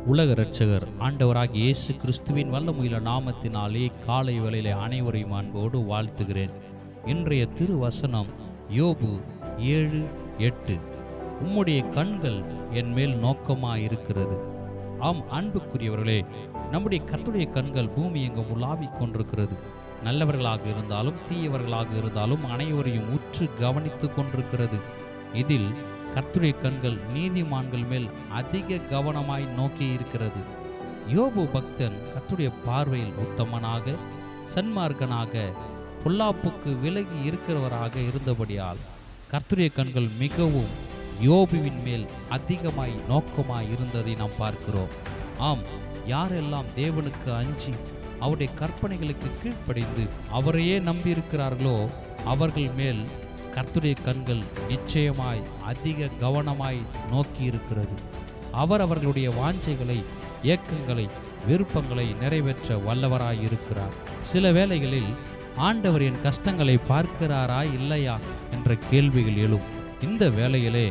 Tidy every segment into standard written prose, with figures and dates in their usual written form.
உலக இரட்சகர் ஆண்டவராகிய இயேசு கிறிஸ்துவின் வல்லமையுள்ள நாமத்தினாலே காலை வேளையிலே அனைவரையும் அன்போடு வாழ்த்துகிறேன். இன்றைய திருவசனம் யோபு 7:8. உம்முடைய கண்கள் என் மேல் நோக்கமாயிருக்கிறது. ஆம் அன்புக்குரியவர்களே, நம்முடைய கர்த்தருடைய கண்கள் பூமி எங்கும் உலாவிக் கொண்டிருக்கிறது. நல்லவர்களாக இருந்தாலும் தீயவர்களாக இருந்தாலும் அனைவரையும் உற்று கவனித்து கொண்டிருக்கிறது. இதில் கர்த்தருடைய கண்கள் நீதிமான்கள் மேல் அதிக கவனமாய் நோக்கி இருக்கிறது. யோபு பக்தன் கர்த்தருடைய பார்வையில் உத்தமனாக, சன்மார்க்கனாக, பொல்லாப்புக்கு விலகி இருக்கிறவராக இருந்தபடியால் கர்த்தருடைய கண்கள் மிகவும் யோபுவின் மேல் அதிகமாய் நோக்கமாய் இருந்ததை நாம் பார்க்கிறோம். ஆம், யாரெல்லாம் தேவனுக்கு அஞ்சி அவருடைய கற்பனைகளுக்கு கீழ்ப்படிந்து அவரையே நம்பியிருக்கிறார்களோ அவர்கள் மேல் கர்த்தருடைய கண்கள் நிச்சயமாய் அதிக கவனமாய் நோக்கி இருக்கிறது. அவர் அவர்களுடைய வாஞ்சைகளை, ஏக்கங்களை, விருப்பங்களை நிறைவேற்ற வல்லவராய் இருக்கிறார். சில வேளைகளில் ஆண்டவர் என் கஷ்டங்களை பார்க்கிறாரா இல்லையா என்ற கேள்விகள் எழும். இந்த வேளையிலே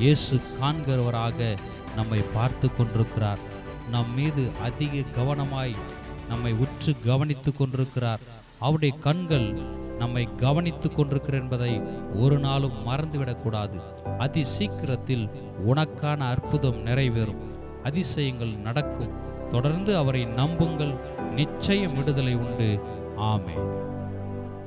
இயேசு காண்கிறவராக நம்மை பார்த்து கொண்டிருக்கிறார். நம் மீது அதிக கவனமாய் நம்மை உற்று கவனித்து கொண்டிருக்கிறார். அவருடைய கண்கள் நம்மை கவனித்து கொண்டிருக்கிற என்பதை ஒரு நாளும் மறந்துவிடக்கூடாது. அதி சீக்கிரத்தில் உனக்கான அற்புதம் நிறைவேறும், அதிசயங்கள் நடக்கும். தொடர்ந்து அவரை நம்புங்கள், நிச்சயம் விடுதலை உண்டு. ஆமென்.